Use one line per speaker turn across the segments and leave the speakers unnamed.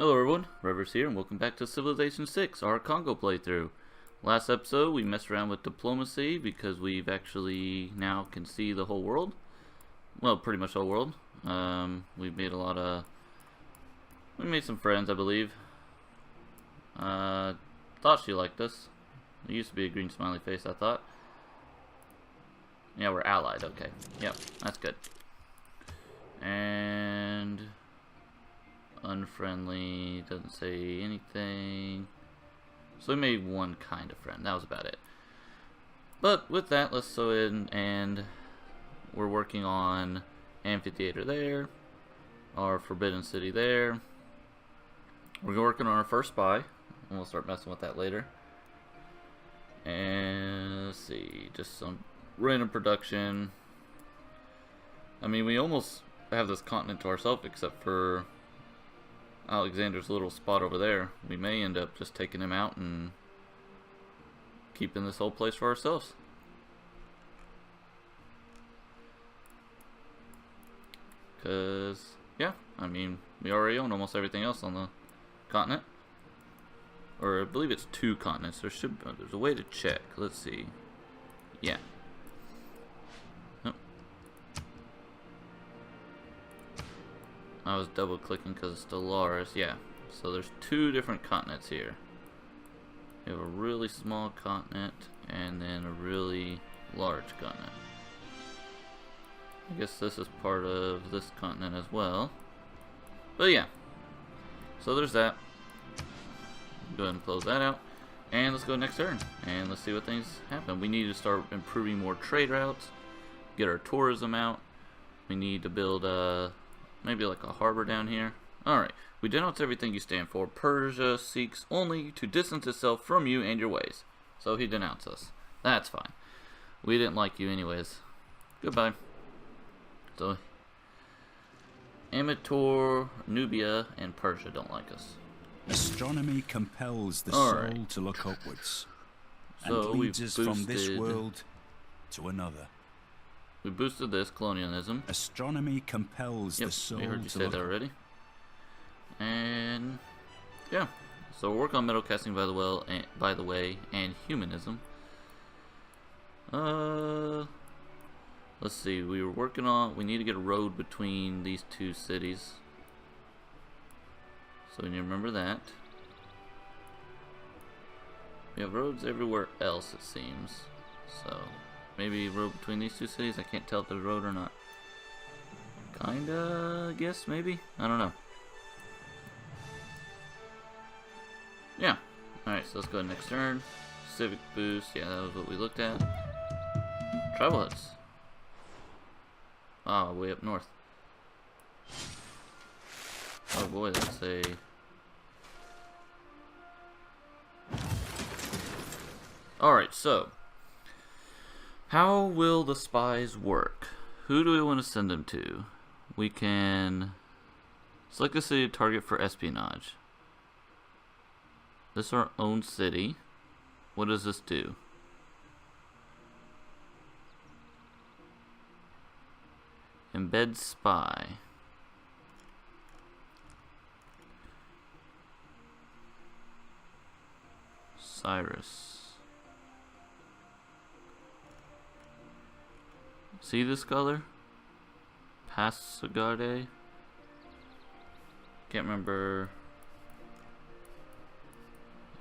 Hello everyone, Revers here, and welcome back to Civilization 6, our Congo playthrough. Last episode, we messed around with diplomacy because we've actually now can see the whole world. Well, pretty much the whole world. We've made we made some friends, I believe. Thought she liked us. There used to be a green smiley face, I thought. Yeah, we're allied, okay. Yep, that's good. And unfriendly, doesn't say anything. So we made one kind of friend, that was about it. But with that, let's go in, and we're working on amphitheater there, our forbidden city there. We're working on our first spy, and we'll start messing with that later. And let's see, just some random production. I mean, we almost have this continent to ourselves except for Alexander's little spot over there. We may end up just taking him out and keeping this whole place for ourselves. Because, yeah, I mean, we already own almost everything else on the continent. Or I believe it's 2 continents. There's a way to check. Let's see. Yeah. I was double clicking because it's Stellaris. Yeah. So there's 2 different continents here. We have a really small continent and then a really large continent. I guess this is part of this continent as well. But yeah. So there's that. Go ahead and close that out. And let's go next turn. And let's see what things happen. We need to start improving more trade routes. Get our tourism out. We need to build maybe like a harbor down here. Alright. We denounce everything you stand for. Persia seeks only to distance itself from you and your ways. So he denounced us. That's fine. We didn't like you anyways. Goodbye. So Amator, Nubia, and Persia don't like us.
Astronomy compels the soul to look upwards, and leads us from this world to another.
We boosted this colonialism.
Astronomy compels the soul to look. We heard you say that already.
And yeah, so we'll work on metal casting by the way, and humanism. Let's see. We were working on. We need to get a road between these 2 cities. So we need to remember that. We have roads everywhere else, it seems. So maybe a road between these 2 cities. I can't tell if there's a road or not. Kinda, I guess, maybe? I don't know. Yeah. Alright, so let's go next turn. Civic boost. Yeah, that was what we looked at. Travel hubs. Ah, way up north. Oh boy, that's a... Alright, so how will the spies work? Who do we want to send them to? We can select a city to target for espionage. This is our own city. What does this do? Embed spy. Cyrus. See this color? Passagarde? Can't remember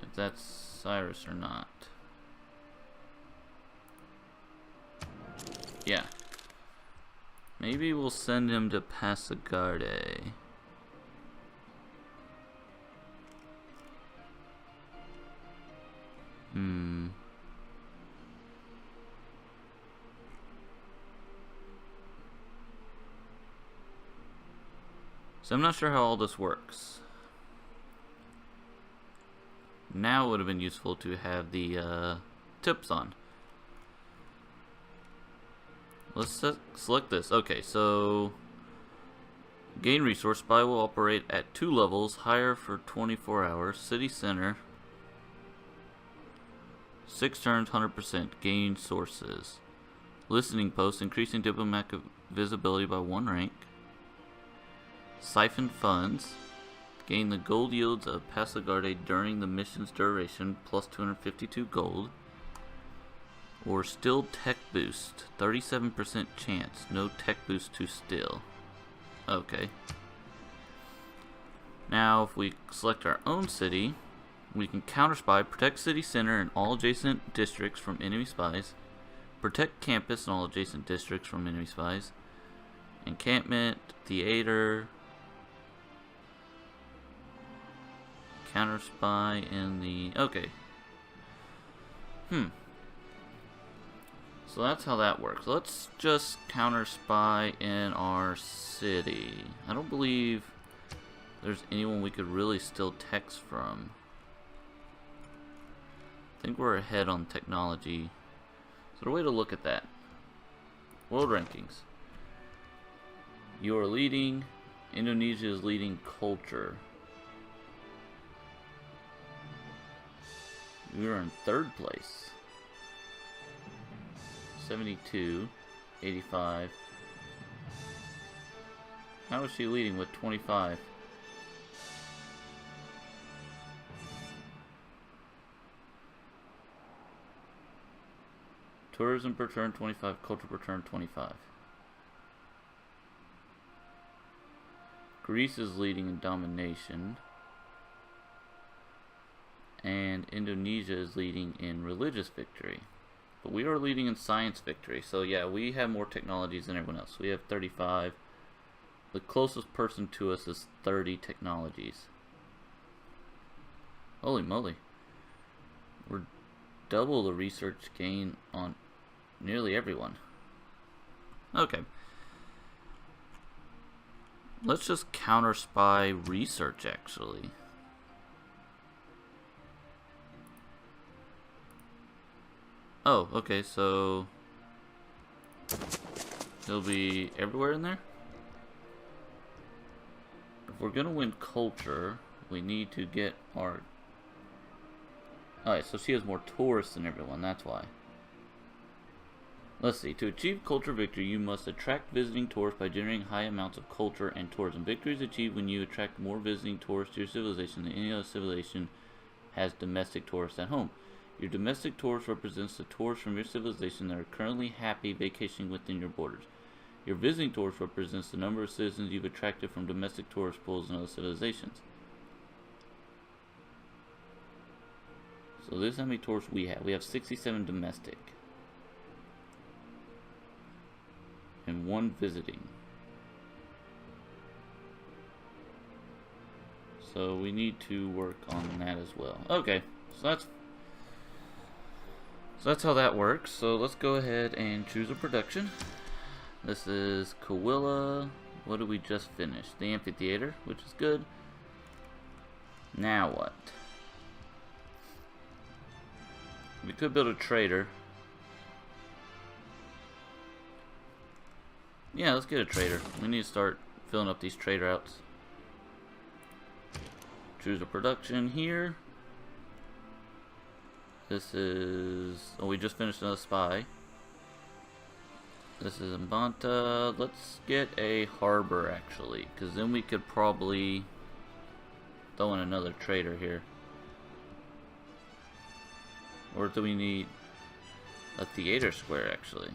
if that's Cyrus or not. Yeah. Maybe we'll send him to Passagarde. So I'm not sure how all this works. Now it would have been useful to have the tips on. Let's select this. Okay, so gain resource. Spy will operate at 2 levels, higher for 24 hours. City center. 6 turns, 100%. Gain sources. Listening post, increasing diplomatic visibility by 1 rank. Siphon funds. Gain the gold yields of Passagarde during the mission's duration, plus 252 gold. Or still tech boost, 37% chance, no tech boost to still. Okay. Now, if we select our own city, we can counter spy, protect city center and all adjacent districts from enemy spies, protect campus and all adjacent districts from enemy spies, encampment, theater, counter spy in the... okay. So that's how that works. Let's just counter spy in our city. I don't believe there's anyone we could really still text from. I think we're ahead on technology. So the way to look at that. World rankings. You are leading. Indonesia is leading culture. We are in third place. 72, 85. How is she leading with 25? Tourism per turn 25, culture per turn 25. Greece is leading in domination. And Indonesia is leading in religious victory. But we are leading in science victory. So yeah, we have more technologies than everyone else. We have 35. The closest person to us is 30 technologies. Holy moly. We're double the research gain on nearly everyone. Okay. Let's just counter spy research actually. Oh, okay, so it'll be everywhere in there? If we're gonna win culture, we need to get our... Alright, so she has more tourists than everyone, that's why. Let's see, to achieve culture victory, you must attract visiting tourists by generating high amounts of culture and tourism. Victory is achieved when you attract more visiting tourists to your civilization than any other civilization has domestic tourists at home. Your domestic tourist represents the tourists from your civilization that are currently happy vacationing within your borders. Your visiting tourist represents the number of citizens you've attracted from domestic tourist pools in other civilizations. So this is how many tourists we have. We have 67 domestic. And 1 visiting. So we need to work on that as well. Okay, so that's how that works. So let's go ahead and choose a production. This is Kawilla. What did we just finish? The amphitheater, which is good. Now what? We could build a trader. Yeah, let's get a trader. We need to start filling up these trade routes. Choose a production here. This is... oh, we just finished another spy. This is Mbanta. Let's get a harbor, actually. Because then we could probably throw in another trader here. Or do we need a theater square, actually?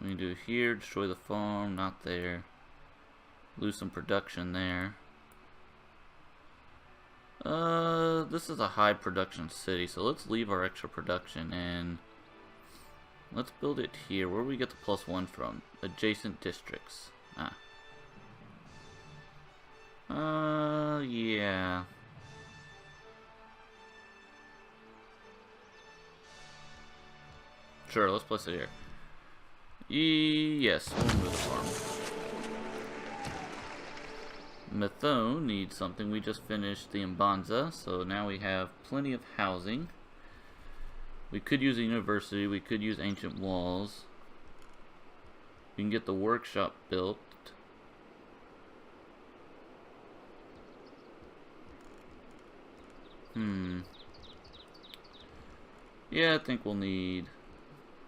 We can do here, destroy the farm, not there. Lose some production there. This is a high production city, so let's leave our extra production and let's build it here. Where do we get the +1 from? Adjacent districts. Yeah. Sure, let's place it here. Yes, we'll move the farm. Methone needs something. We just finished the Mbanza, so now we have plenty of housing. We could use a university. We could use ancient walls. We can get the workshop built. Yeah, I think we'll need...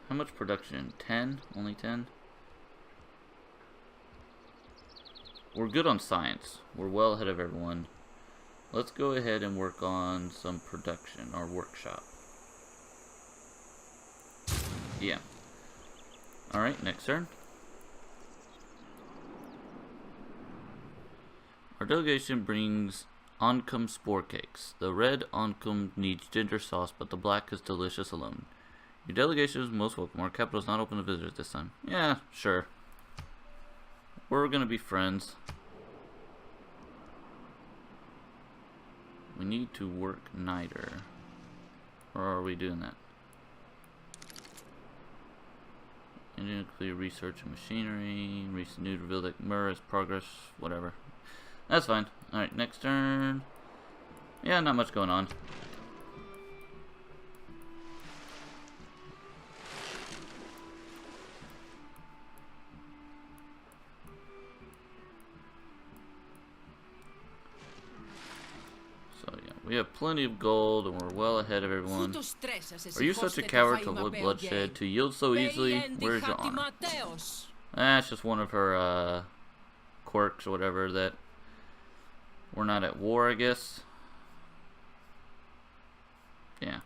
how much production? 10? Only 10? we're good on science. We're well ahead of everyone. Let's go ahead and work on some production, our workshop. Yeah. Alright, next turn. Our delegation brings oncom spore cakes. The red oncom needs ginger sauce, but the black is delicious alone. Your delegation is most welcome. Our capital is not open to visitors this time. Yeah, sure. We're gonna be friends. We need to work niter. Or are we doing that? Nuclear research and machinery. Recent news revealed that Murray's progress. Whatever. That's fine. Alright, next turn. Yeah, not much going on. So yeah, we have plenty of gold and we're well ahead of everyone. Are you such a coward to avoid bloodshed, to yield so easily? Where's your honor? That's just one of her quirks or whatever, that we're not at war, I guess. Yeah.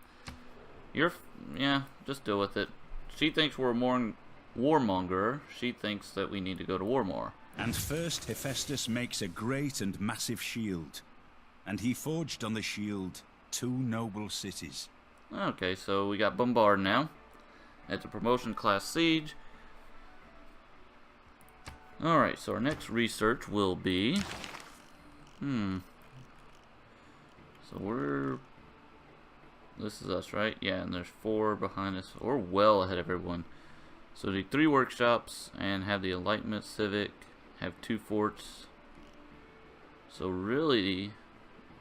Yeah, just deal with it. She thinks we're a warmonger. She thinks that we need to go to war more.
And first Hephaestus makes a great and massive shield. And he forged on the shield 2 noble cities.
Okay, so we got Bombard now. It's a promotion class siege. Alright, so our next research will be... So we're... This is us, right? Yeah, and there's 4 behind us. We're well ahead of everyone. So do 3 workshops and have the Enlightenment Civic. Have 2 forts. So really,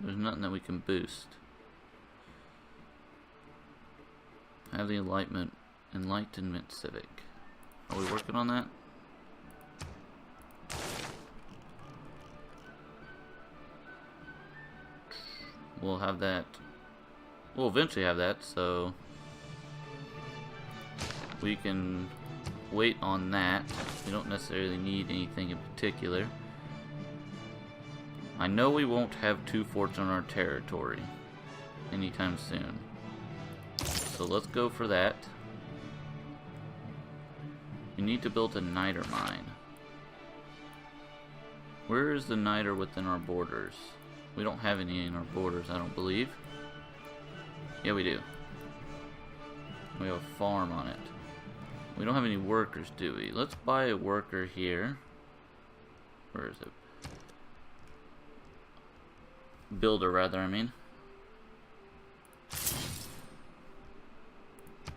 there's nothing that we can boost. Have the Enlightenment Civic. Are we working on that? We'll have that. We'll eventually have that, so we can wait on that. We don't necessarily need anything in particular. I know we won't have 2 forts on our territory anytime soon. So let's go for that. We need to build a niter mine. Where is the niter within our borders? We don't have any in our borders, I don't believe. Yeah, we do. We have a farm on it. We don't have any workers, do we? Let's buy a worker here. Where is it? Builder, rather, I mean.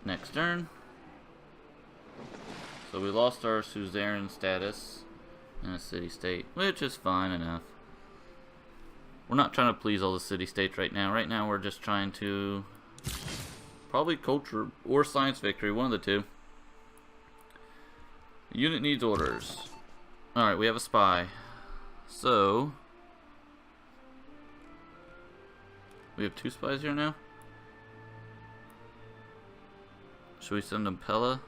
Next turn. So we lost our suzerain status in a city-state, which is fine enough. We're not trying to please all the city-states right now. Right now we're just trying to... Probably culture or science victory, one of the two. The unit needs orders. Alright, we have a spy. So... We have 2 spies here now? Should we send them Pella?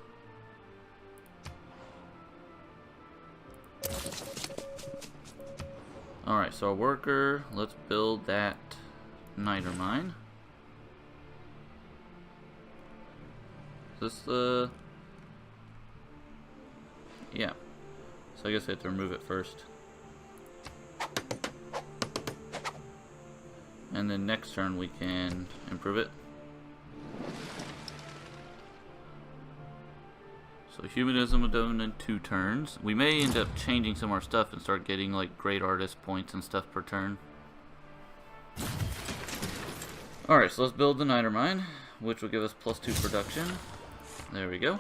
Alright, so our worker, let's build that niter mine. Is this the... Yeah. So I guess I have to remove it first. And then next turn we can improve it. So humanism will done in 2 turns. We may end up changing some of our stuff and start getting like great artist points and stuff per turn. Alright, so let's build the niter mine, which will give us +2 production. There we go.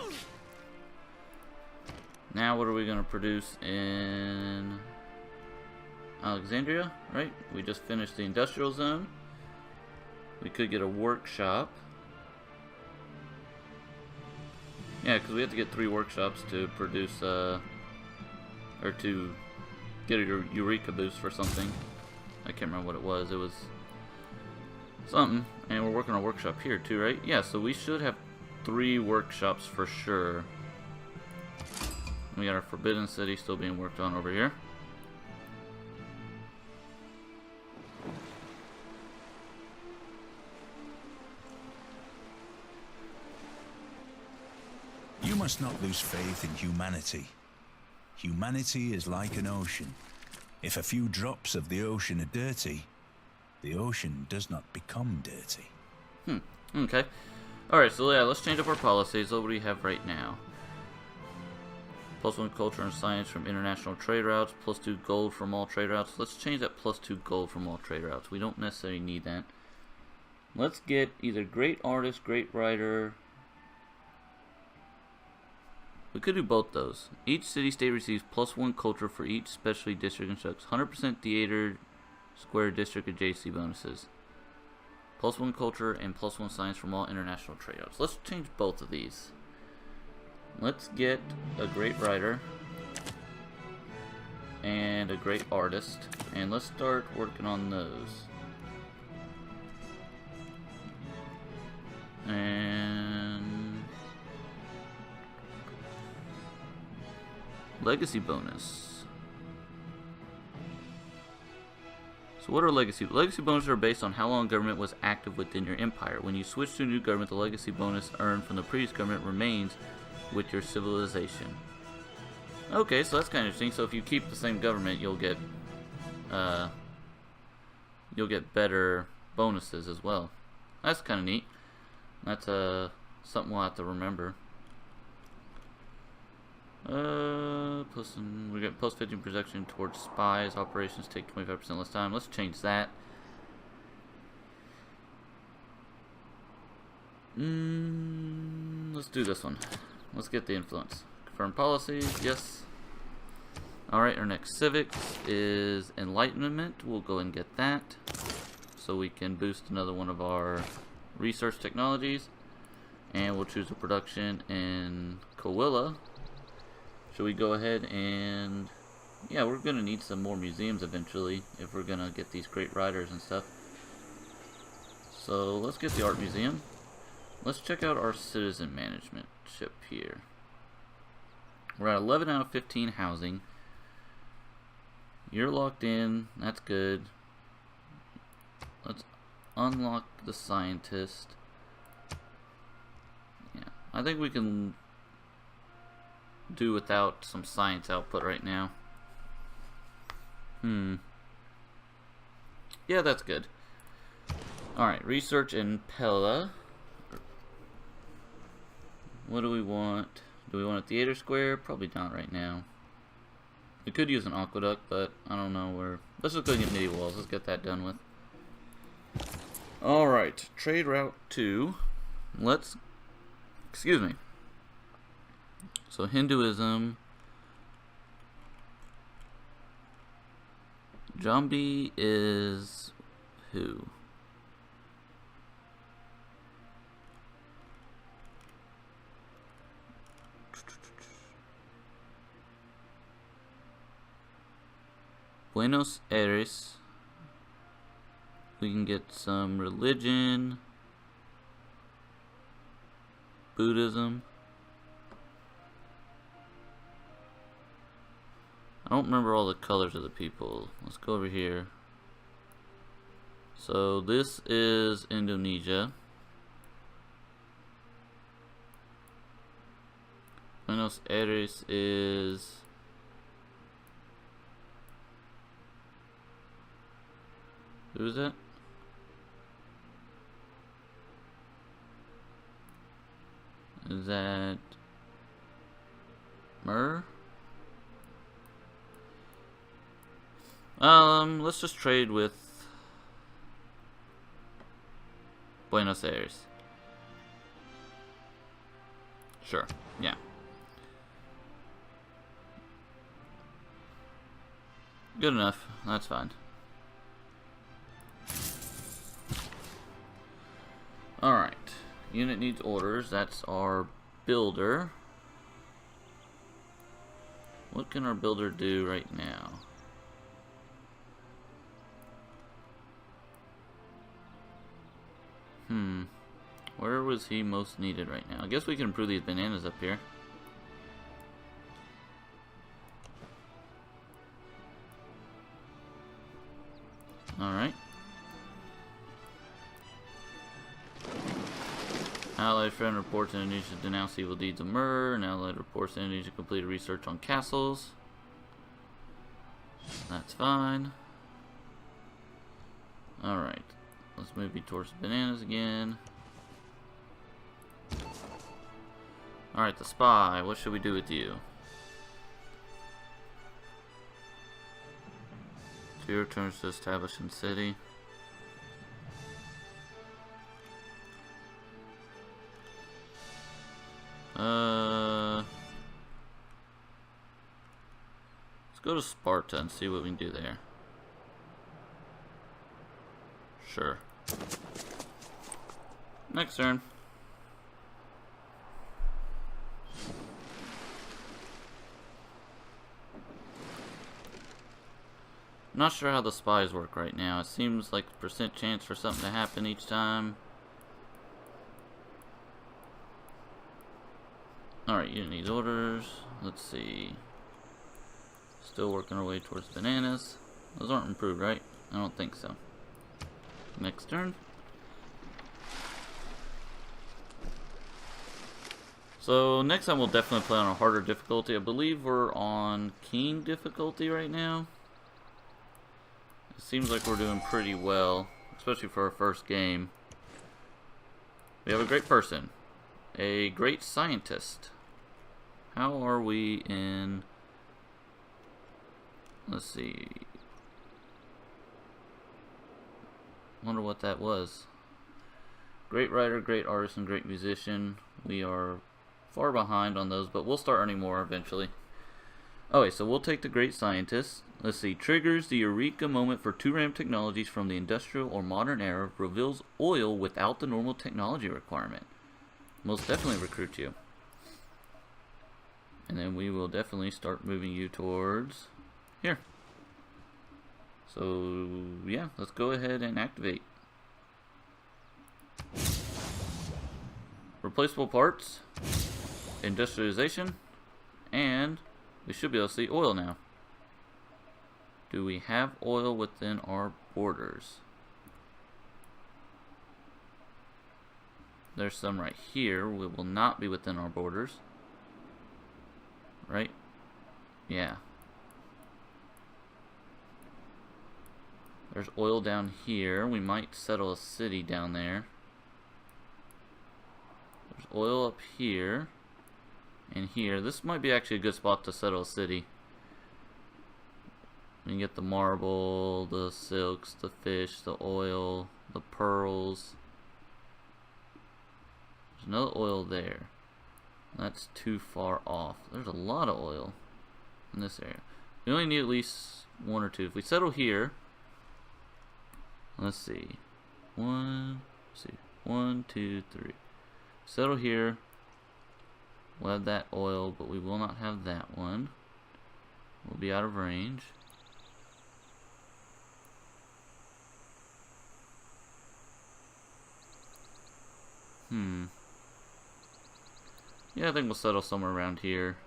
Now what are we going to produce in Alexandria, right? We just finished the industrial zone. We could get a workshop. Yeah, because we have to get 3 workshops to produce, or to get a Eureka boost for something. I can't remember what it was. It was something. And we're working on a workshop here too, right? Yeah, so we should have 3 workshops for sure. We got our Forbidden City still being worked on over here.
must not lose faith in humanity. Humanity is like an ocean. If a few drops of the ocean are dirty, the ocean does not become dirty.
Okay. Alright, so yeah, let's change up our policies. What do we have right now? +1 culture and science from international trade routes, +2 gold from all trade routes. Let's change that +2 gold from all trade routes. We don't necessarily need that. Let's get either great artist, great writer. We could do both those. Each city-state receives +1 culture for each specialty district constructs. 100% theater, square district adjacency bonuses. +1 culture and +1 science from all international trade routes. Let's change both of these. Let's get a great writer and a great artist, and let's start working on those. And legacy bonus. So what are legacy bonuses? Are based on how long government was active within your empire. When you switch to a new government, the legacy bonus earned from the previous government remains with your civilization. Okay, so that's kind of interesting. So if you keep the same government, you'll get better bonuses as well. That's kind of neat. That's something we'll have to remember. We get plus 15 protection towards spies. Operations take 25% less time. Let's change that. Let's do this one. Let's get the influence. Confirm policies, yes. Alright, our next civics is enlightenment. We'll go and get that, so we can boost another one of our research technologies. And we'll choose a production in Coahuila. Should we go ahead and... yeah, we're going to need some more museums eventually if we're going to get these great writers and stuff. So let's get the art museum. Let's check out our citizen management ship here. We're at 11 out of 15 housing. You're locked in. That's good. Let's unlock the scientist. Yeah, I think we can do without some science output right now. Yeah, that's good. Alright, research in Pella. What do we want? Do we want a theater square? Probably not right now. We could use an aqueduct, but I don't know where. Let's just go get medieval walls. Let's get that done with. Alright, trade route 2. Let's... excuse me. So Hinduism. Jambi is who? Buenos Aires. We can get some religion, Buddhism. I don't remember all the colors of the people. Let's go over here. So this is Indonesia. Buenos Aires is... who is that? Is that Mur? Let's just trade with Buenos Aires. Sure, yeah. Good enough, that's fine. Alright, unit needs orders, that's our builder. What can our builder do right now? Where was he most needed right now? I guess we can improve these bananas up here. Alright. Allied friend reports Indonesia denounce evil deeds of murder. And Allied reports Indonesia completed research on castles. That's fine. Alright. Let's move you towards bananas again. Alright, the spy. What should we do with you? 2 returns to establish in city. Let's go to Sparta and see what we can do there. Sure. Next turn. Not sure how the spies work right now. It seems like a % chance for something to happen each time. Alright, you need orders. Let's see. Still working our way towards bananas. Those aren't improved, right? I don't think so. Next turn. So next time we'll definitely play on a harder difficulty. I believe we're on King difficulty right now. It seems like we're doing pretty well, especially for our first game. We have a great person. A great scientist. How are we in... Let's see. Wonder what that was. Great writer, great artist, and great musician. We are far behind on those, but we'll start earning more eventually. Okay, so we'll take the great scientist. Let's see. Triggers the eureka moment for 2 random technologies from the industrial or modern era. Reveals oil without the normal technology requirement. Most definitely recruit you. And then we will definitely start moving you towards here. So, yeah, let's go ahead and activate. Replaceable parts, industrialization, and we should be able to see oil now. Do we have oil within our borders? There's some right here. We will not be within our borders. Right? Yeah. There's oil down here. We might settle a city down there. There's oil up here. And here. This might be actually a good spot to settle a city. You can get the marble, the silks, the fish, the oil, the pearls. There's another oil there. That's too far off. There's a lot of oil in this area. We only need at least 1 or 2. If we settle here, let's see. 1, 2, 3. Settle here. We'll have that oil, but we will not have that one. We'll be out of range. Yeah, I think we'll settle somewhere around here.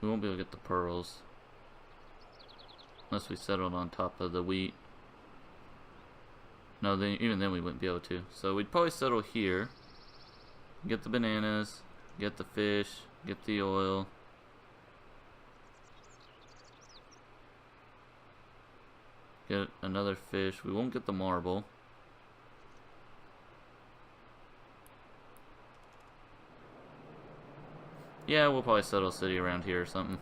We won't be able to get the pearls unless we settled on top of the wheat. No, then even then we wouldn't be able to. So we'd probably settle here. Get the bananas, get the fish, get the oil. Get another fish. We won't get the marble. Yeah, we'll probably settle a city around here or something.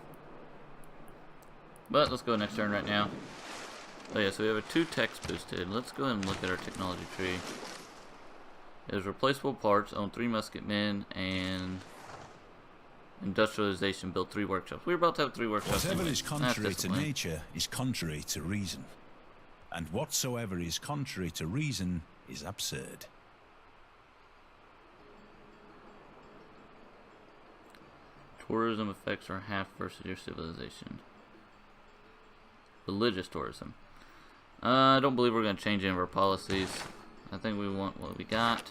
But let's go next turn right now. Oh yeah, so we have a 2 text boosted. Let's go ahead and look at our technology tree. There's replaceable parts, own 3 musketmen, and industrialization, build 3 workshops. We're about to have 3 workshops.
Whatever
anyway.
is contrary to nature is contrary to reason. And whatsoever is contrary to reason is absurd.
Tourism effects are half versus your civilization. Religious tourism. I don't believe we're going to change any of our policies. I think we want what we got.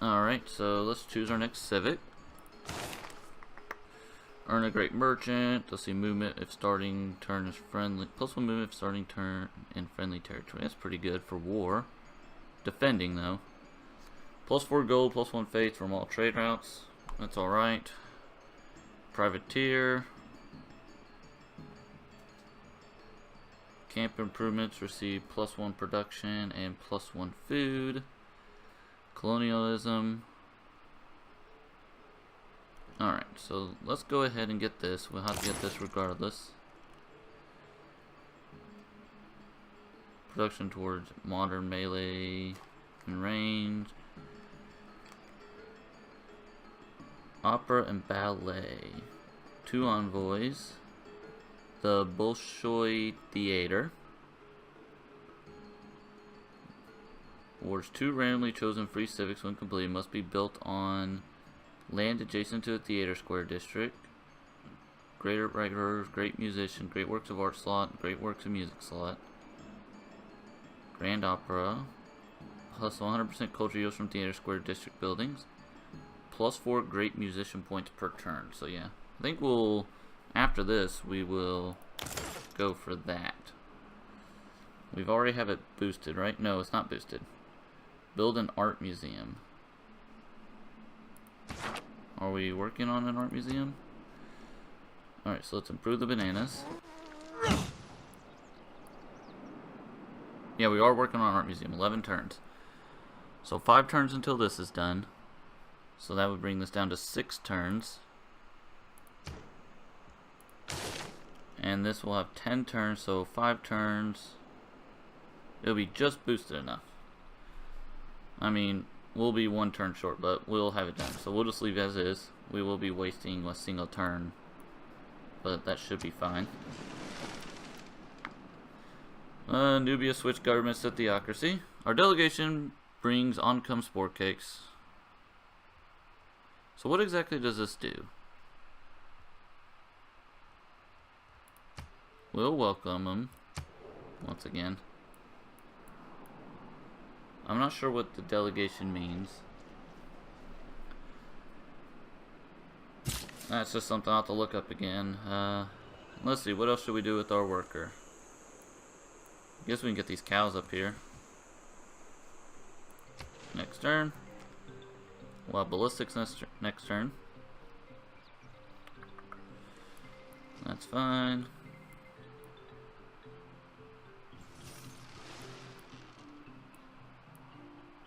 Alright, so let's choose our next civic. Earn a great merchant. Let's see, movement if starting turn is friendly. +1 movement if starting turn in friendly territory. That's pretty good for war. Defending though. +4 gold, +1 faith from all trade routes. That's alright. Privateer. Camp improvements receive +1 production and +1 food. Colonialism. Alright, so let's go ahead and get this. We'll have to get this regardless. Production towards modern melee and range. Opera and ballet. 2 envoys. The Bolshoi Theater. Awards 2 randomly chosen free civics when completed. Must be built on land adjacent to a theater square district. Great writers, great musician, great works of art slot, great works of music slot. Grand Opera. Plus 100% culture yields from theater square district buildings. +4 great musician points per turn. So yeah, I think we'll, after this, we will go for that. We've already have it boosted, right? No, it's not boosted. Build an art museum. Are we working on an art museum? Alright, so let's improve the bananas. Yeah, we are working on art museum. 11 turns. So 5 turns until this is done. So that would bring this down to 6 turns. And this will have 10 turns, so 5 turns. It'll be just boosted enough. I mean, we'll be 1 turn short, but we'll have it done. So we'll just leave it as is. We will be wasting a single turn, but that should be fine. Nubia switched governments to theocracy. Our delegation brings oncome sport cakes. So what exactly does this do? We'll welcome them once again. I'm not sure what the delegation means. That's just something I'll have to look up again. Let's see, what else should we do with our worker? I guess we can get these cows up here. Next turn. We'll have ballistics next turn. That's fine.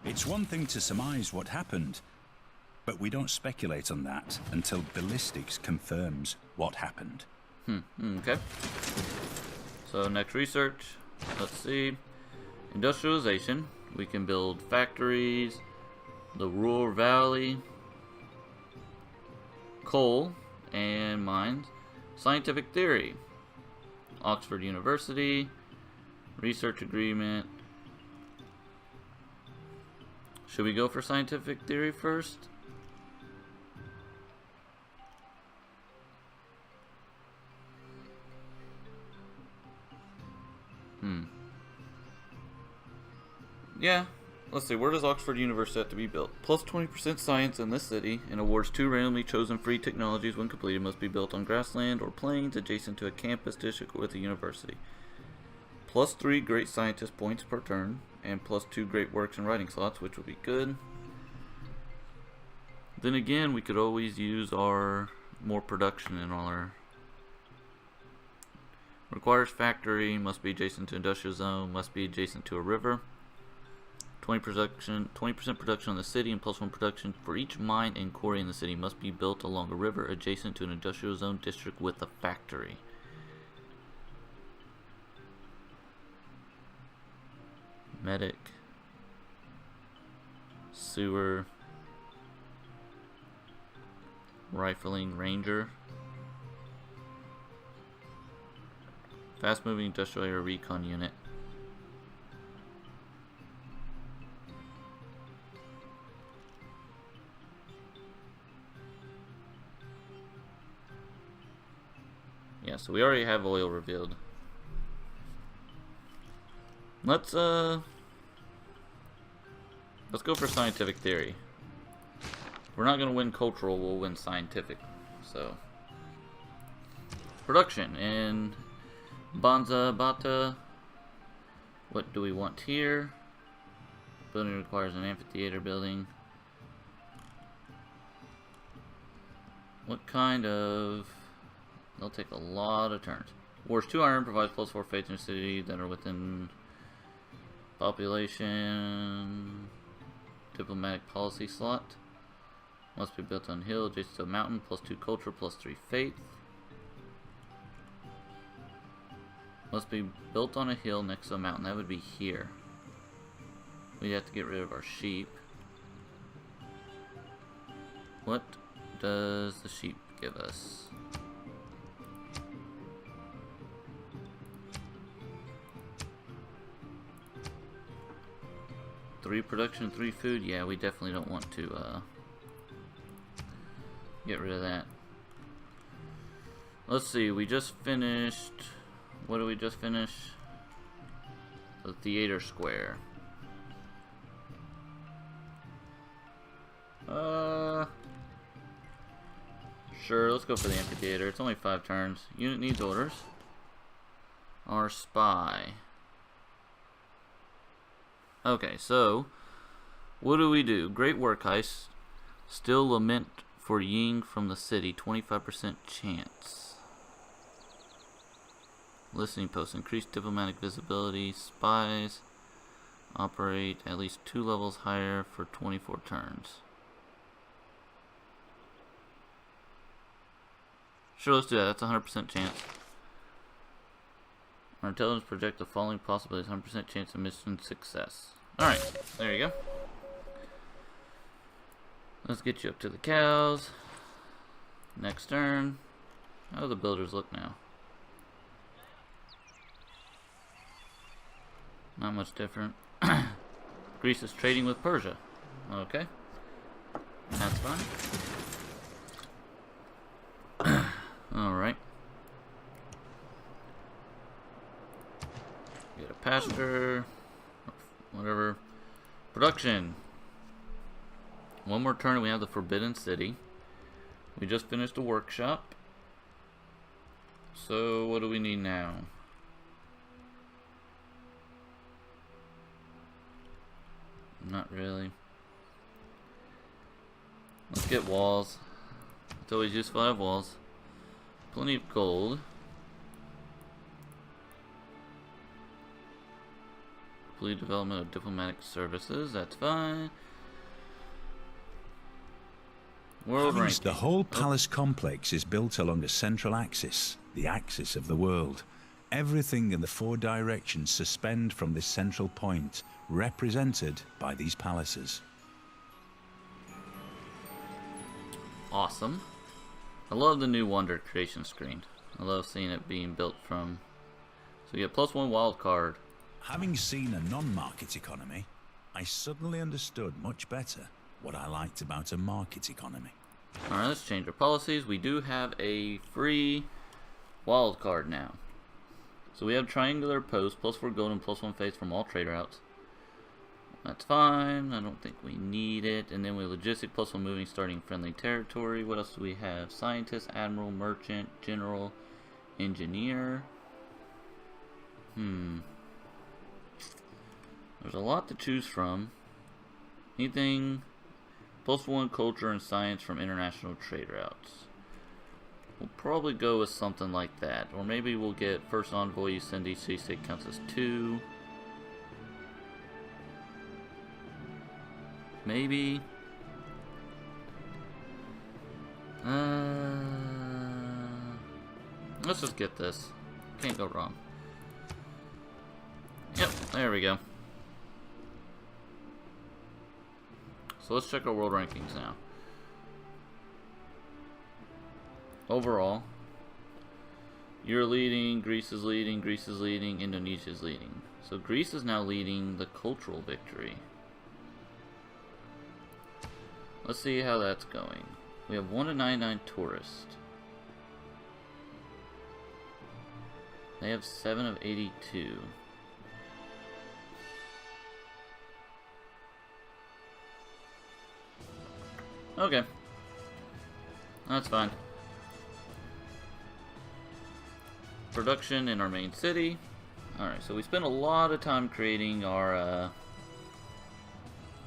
It's one thing to surmise what happened, but we don't speculate on that until ballistics confirms what happened.
Okay. So next research, let's see. Industrialization. We can build factories, the rural valley, coal and mines. Scientific theory. Oxford University. Research agreement. Should we go for scientific theory first? Yeah. Let's see, where does Oxford University have to be built? Plus 20% science in this city, and awards 2 randomly chosen free technologies when completed must be built on grassland or plains adjacent to a campus district with a university. Plus 3 great scientist points per turn, and plus 2 great works and writing slots, which would be good. Then again, we could always use our more production in all our... Requires factory, must be adjacent to industrial zone, must be adjacent to a river. 20% production on the city and plus 1 production for each mine and quarry in the city must be built along a river adjacent to an industrial zone district with a factory. Medic, sewer, rifling ranger, fast moving industrial area recon unit. Yeah, so we already have oil revealed. Let's go for scientific theory. If we're not gonna win cultural, we'll win scientific. So Production in Banza Bata. What do we want here? Building requires an amphitheater building. What kind of... They'll take a lot of turns. Wars 2 iron provides +4 faith in the city that are within population. Diplomatic policy slot. Must be built on hill adjacent to a mountain. +2 culture, +3 faith. Must be built on a hill next to a mountain. That would be here. We'd have to get rid of our sheep. What does the sheep give us? Three production, 3 food. Yeah, we definitely don't want to get rid of that. Let's see, we just finished... What did we just finish? The theater square. Sure, let's go for the amphitheater. It's only 5 turns. Unit needs orders. Our spy. Okay, so what do we do? Great work, heist. Still lament for Ying from the city. 25% chance. Listening posts. Increased diplomatic visibility. Spies. Operate at least 2 levels higher for 24 turns. Sure, let's do that. That's a 100% chance. Our intelligence project the following possibilities. 100% chance of mission success. Alright, there you go. Let's get you up to the cows. Next turn. How do the builders look now? Not much different. Greece is trading with Persia. Okay. That's fine. Alright. Get a pasture. Whatever. Production. One more turn and we have the Forbidden City. We just finished a workshop. So what do we need now? Not really. Let's get walls. It's always useful to have walls. Plenty of gold. Complete development of diplomatic services. That's fine. World ranking.
The whole palace complex is built along a central axis, the axis of the world. Everything in the 4 directions suspend from this central point, represented by these palaces.
Awesome. I love the new Wonder creation screen. I love seeing it being built from... So you get +1 wild card.
Having seen a non-market economy, I suddenly understood much better what I liked about a market economy.
Alright, let's change our policies. We do have a free wild card now. So we have triangular post, +4 gold and +1 faith from all trade routes. That's fine. I don't think we need it. And then we logistic +1 moving starting friendly territory. What else do we have? Scientist, admiral, merchant, general, engineer. There's a lot to choose from. Anything +1 culture and science from international trade routes. We'll probably go with something like that. Or maybe we'll get first envoy you send each state counts as 2. Maybe. Let's just get this. Can't go wrong. Yep, there we go. So let's check our world rankings now. Overall, you're leading, Greece is leading, Greece is leading, Indonesia is leading. So Greece is now leading the cultural victory. Let's see how that's going. We have 1 to 99 tourists. They have 7 of 82. Okay. That's fine. production in our main city. Alright, so we spent a lot of time creating our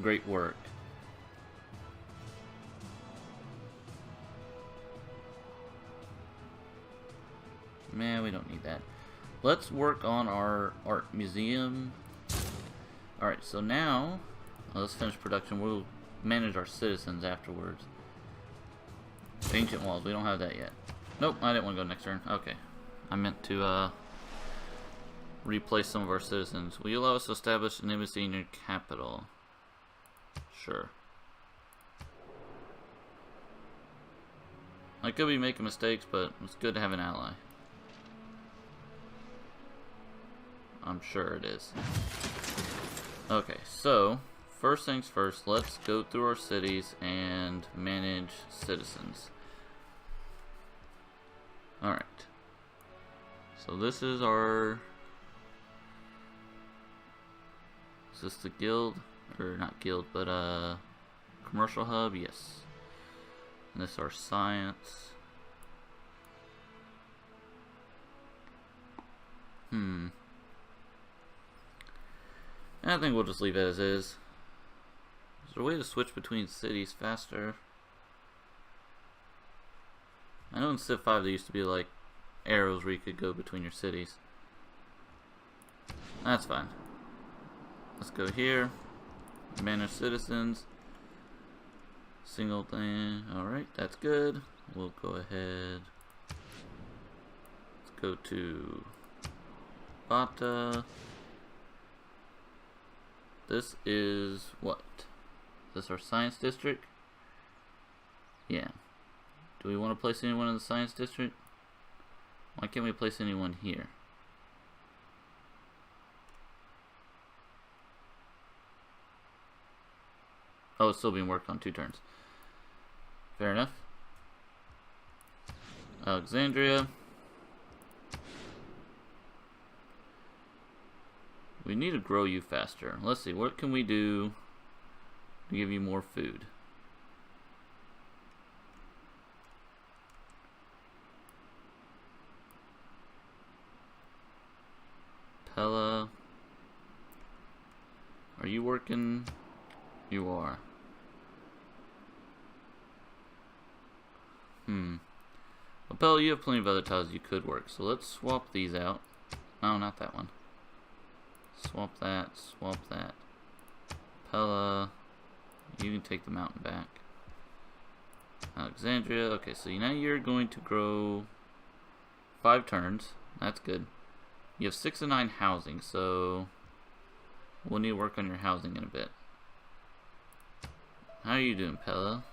great work. Man, we don't need that. Let's work on our art museum. Alright, so now, let's finish production. We'll manage our citizens afterwards. Ancient walls, we don't have that yet. Nope, I didn't want to go next turn. Okay. I meant to replace some of our citizens. Will you allow us to establish an embassy in your capital? Sure. I could be making mistakes, but it's good to have an ally. I'm sure it is. Okay, so first things first, let's go through our cities and manage citizens. Alright. So this is our... Is this the guild? Or not guild, but commercial hub? Yes. And this is our science. I think we'll just leave it as is. Is there a way to switch between cities faster? I know in Civ 5 there used to be like arrows where you could go between your cities. That's fine. Let's go here. Manage citizens. Single thing. Alright, that's good. We'll go ahead. Let's go to Bata. This is what? Is this our science district? Yeah. Do we want to place anyone in the science district? Why can't we place anyone here? Oh, it's still being worked on 2 turns. Fair enough. Alexandria. We need to grow you faster. Let's see, what can we do to give you more food? Pella. Are you working? You are. Well, Pella, you have plenty of other tiles you could work, so let's swap these out. No, not that one. Swap that, swap that. Pella, you can take the mountain back. Alexandria, okay, so now you're going to grow 5 turns. That's good. You have 6 and 9 housing, so we'll need to work on your housing in a bit. How are you doing, Pella?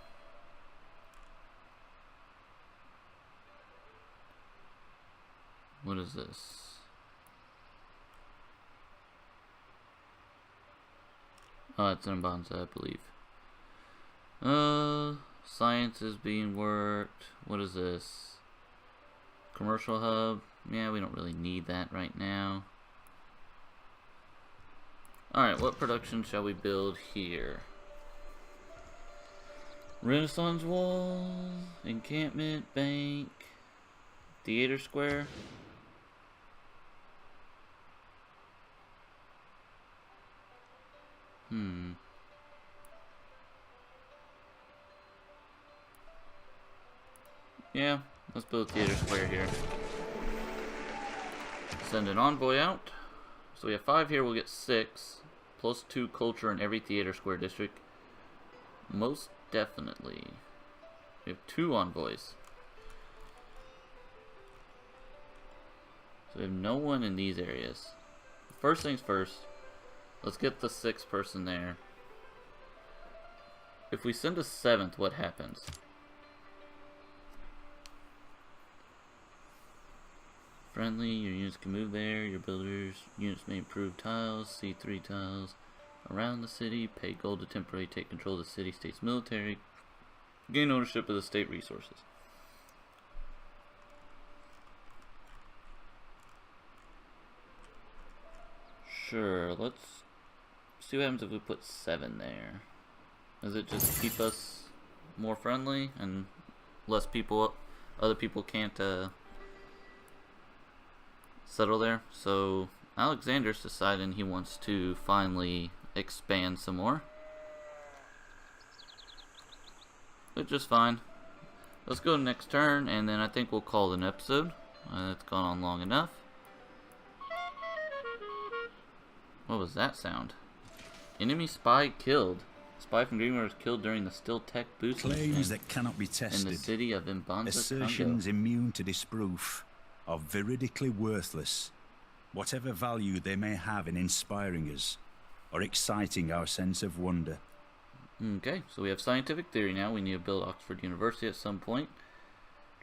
What is this? Oh, it's in Bonza, I believe. Science is being worked. What is this? Commercial hub. Yeah, we don't really need that right now. Alright, what production shall we build here? Renaissance wall, encampment, bank, theater square. Yeah, let's build a theater square here. Send an envoy out. So we have 5 here, we'll get 6. Plus 2 culture in every theater square district. Most definitely. We have 2 envoys. So we have no one in these areas. First things first. Let's get the 6th person there. If we send a 7th, what happens? Friendly, your units can move there. Your builders' units may improve tiles, see 3 tiles around the city, pay gold to temporarily take control of the city-state's military, gain ownership of the state resources. Sure, let's see what happens if we put 7 there. Does it just keep us more friendly and less people, other people can't settle there. So Alexander's deciding he wants to finally expand some more, which is fine. Let's go to next turn, and then I think we'll call it an episode. It's gone on long enough. What was that sound? Enemy spy killed. Spy from Greenwood was killed during the Still Tech boost
Claims that cannot be
in
tested.
the city of Mvemba,
Assertions
Congo.
immune to disproof are veridically worthless, whatever value they may have in inspiring us or exciting our sense of wonder.
Okay, so we have scientific theory now. We need to build Oxford University at some point.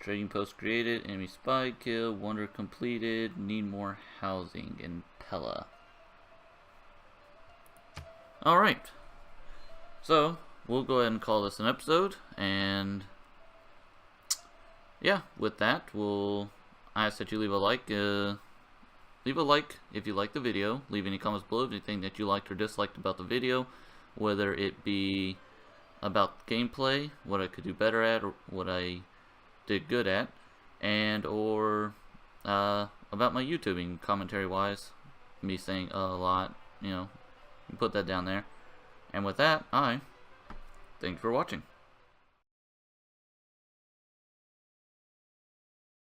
Trading post created, enemy spy killed, wonder completed, need more housing in Pella. Alright, so we'll go ahead and call this an episode, and yeah, with that, I ask that you leave a like. Leave a like if you like the video. Leave any comments below of anything that you liked or disliked about the video, whether it be about gameplay, what I could do better at, or what I did good at, and or about my YouTubing commentary wise, me saying a lot, you know, you put that down there. And with that, I thank you for watching.